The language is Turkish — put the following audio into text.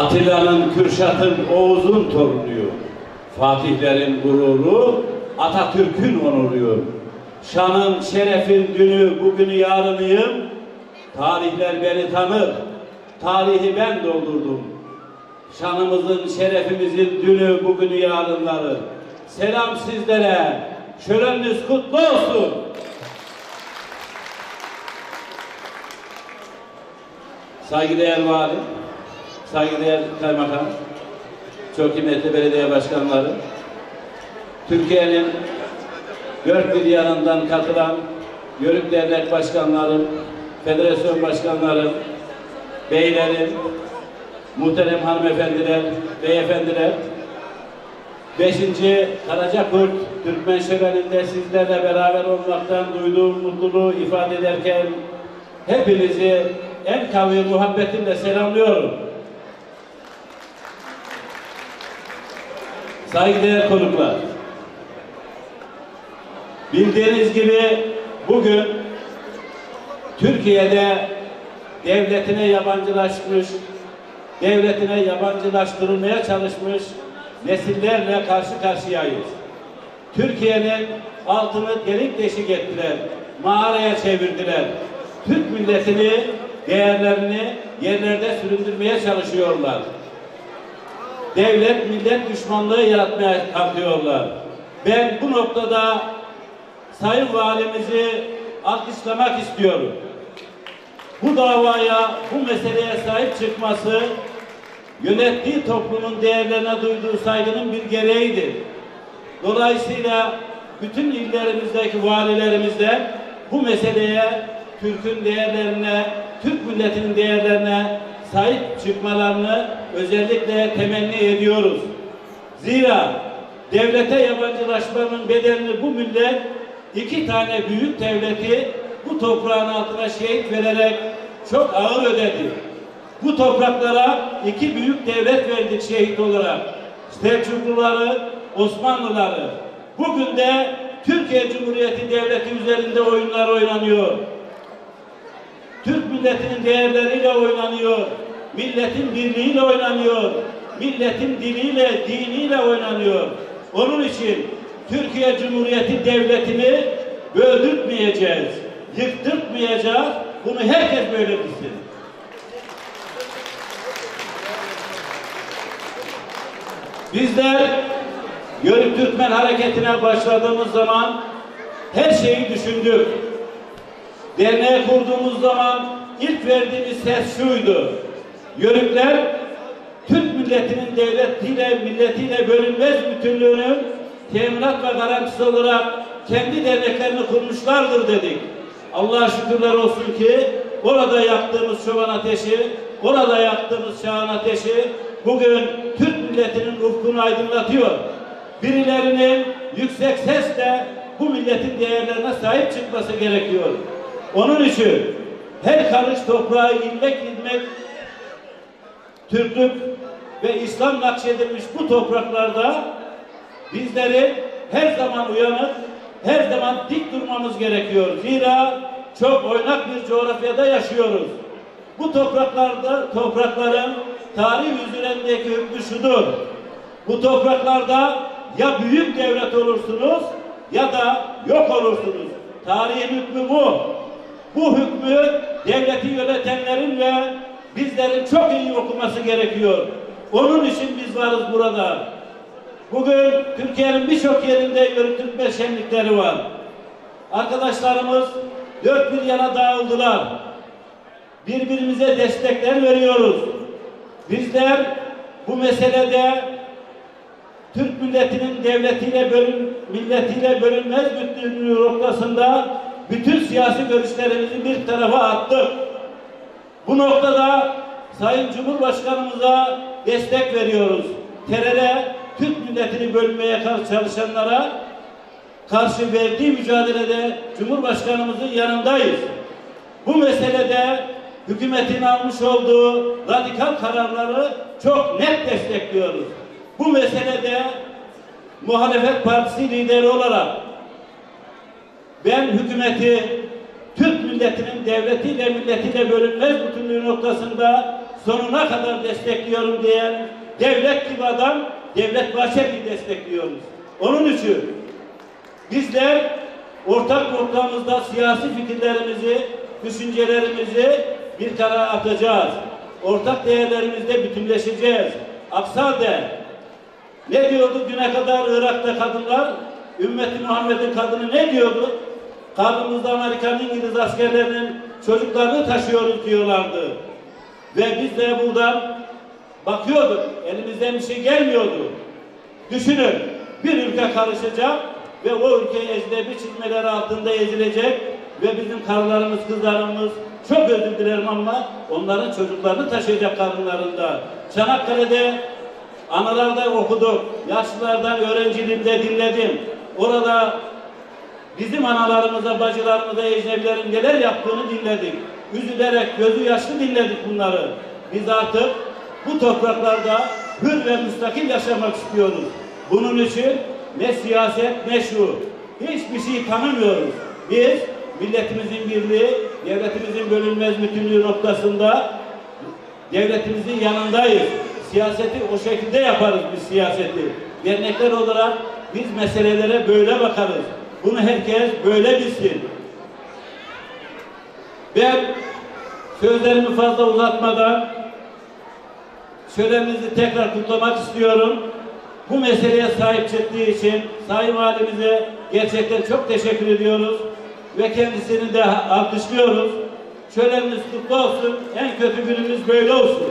Atilla'nın, Kürşat'ın, Oğuz'un torunuyum. Fatihlerin gururu, Atatürk'ün onuruyum. Şanın, şerefin dünü, bugünü, yarınıyım. Tarihler beni tanır, tarihi ben doldurdum. Şanımızın, şerefimizin dünü, bugünü, yarınları. Selam sizlere, şöleniniz kutlu olsun. Saygıdeğer Vali, saygıdeğer Kaymakam, çok kıymetli belediye başkanları, Türkiye'nin dört bir yanından katılan Yörük Dernek Başkanlarım, Federasyon Başkanlarım, beylerim, muhterem hanımefendiler, beyefendiler, 5. Karacakurt Türkmen Şöleni'nde sizlerle beraber olmaktan duyduğum mutluluğu ifade ederken hepinizi en kavi muhabbetimle selamlıyorum. Saygıdeğer konuklar, bildiğiniz gibi bugün Türkiye'de devletine yabancılaşmış, devletine yabancılaştırılmaya çalışmış nesillerle karşı karşıyayız. Türkiye'nin altını delik deşik ettiler, mağaraya çevirdiler. Türk milletini, değerlerini yerlerde süründürmeye çalışıyorlar. Devlet, millet düşmanlığı yaratmaya kalkıyorlar. Ben bu noktada Sayın Valimizi alkışlamak istiyorum. Bu davaya, bu meseleye sahip çıkması, yönettiği toplumun değerlerine duyduğu saygının bir gereğidir. Dolayısıyla bütün illerimizdeki valilerimizden bu meseleye, Türk'ün değerlerine, Türk milletinin değerlerine sahip çıkmalarını özellikle temenni ediyoruz. Zira devlete yabancılaşmanın bedelini bu millet 2 tane büyük devleti bu toprağın altına şehit vererek çok ağır ödedi. Bu topraklara 2 büyük devlet verdik şehit olarak. Selçukluları, Osmanlıları. Bugün de Türkiye Cumhuriyeti Devleti üzerinde oyunlar oynanıyor. Türk milletinin değerleriyle oynanıyor. Milletin birliğiyle oynanıyor. Milletin diliyle, diniyle oynanıyor. Onun için Türkiye Cumhuriyeti Devleti'ni böldürtmeyeceğiz. Yıktırtmayacağız. Bunu herkes böyle bilsin. Bizler Yörük Türkmen hareketine başladığımız zaman her şeyi düşündük. Derneği kurduğumuz zaman ilk verdiğimiz ses şuydu. Yörükler Türk milletinin devletiyle, milletiyle bölünmez bütünlüğünün teminat ve garantisi olarak kendi derneklerini kurmuşlardır dedik. Allah'a şükürler olsun ki orada yaktığımız çoban ateşi, orada yaktığımız şahan ateşi bugün Türk milletinin ufkunu aydınlatıyor. Birilerinin yüksek sesle bu milletin değerlerine sahip çıkması gerekiyor. Onun için her karış toprağı ilmek ilmek Türklük ve İslam nakşedilmiş bu topraklarda bizlerin her zaman uyanık, her zaman dik durmamız gerekiyor. Zira çok oynak bir coğrafyada yaşıyoruz. Bu toprakların tarih üzerindeki hükmü şudur. Bu topraklarda ya büyük devlet olursunuz ya da yok olursunuz. Tarihin hükmü bu. Bu hükmü devleti yönetenlerin ve bizlerin çok iyi okuması gerekiyor. Onun için biz varız burada. Bugün Türkiye'nin birçok yerinde Yörük Türkmen şenlikleri var. Arkadaşlarımız dört bir yana dağıldılar. Birbirimize destekler veriyoruz. Bizler bu meselede Türk milletinin milletiyle bölünmez bütünlüğü noktasında bütün siyasi görüşlerimizi bir tarafa attık. Bu noktada Sayın Cumhurbaşkanımıza destek veriyoruz. Teröre, Türk milletini bölmeye çalışanlara karşı verdiği mücadelede Cumhurbaşkanımızın yanındayız. Bu meselede hükümetin almış olduğu radikal kararları çok net destekliyoruz. Bu meselede muhalefet partisi lideri olarak ben hükümeti Türk milletinin devletiyle milletiyle bölünmez bütünlüğü noktasında sonuna kadar destekliyorum diyen devlet gibi adam Devlet Bahçeli'yi destekliyoruz. Onun için bizler ortak noktamızda siyasi fikirlerimizi, düşüncelerimizi bir tarafa atacağız. Ortak değerlerimizde bütünleşeceğiz. Aksi halde ne diyordu düne kadar Irak'ta kadınlar? Ümmeti Muhammed'in kadını ne diyordu? Karnımızda Amerikan, İngiliz askerlerinin çocuklarını taşıyoruz diyorlardı. Ve biz de buradan bakıyorduk. Elimizden bir şey gelmiyordu. Düşünün, bir ülke karışacak ve o ülke ecnebi çizmeleri altında ezilecek ve bizim karılarımız, kızlarımız, çok özür dilerim ama onların çocuklarını taşıyacak kadınlarında. Çanakkale'de anılarda okuduk, yaşlılardan öğrenciliğimde dinledim. Orada bizim analarımıza, bacılarımıza, ecnebilerin neler yaptığını dinledik. Üzülerek, gözü yaşlı dinledik bunları. Biz artık bu topraklarda hür ve müstakil yaşamak istiyoruz. Bunun için ne siyaset ne şu, hiçbir şey tanımıyoruz. Biz milletimizin birliği, devletimizin bölünmez bütünlüğü noktasında devletimizin yanındayız. Siyaseti o şekilde yaparız biz siyaseti. Dernekler olarak biz meselelere böyle bakarız. Bunu herkes böyle bilsin. Ben sözlerimi fazla uzatmadan şöleninizi tekrar kutlamak istiyorum. Bu meseleye sahip çıktığı için Sayın Valimize gerçekten çok teşekkür ediyoruz ve kendisini de alkışlıyoruz. Şöleniniz kutlu olsun, en kötü günümüz böyle olsun.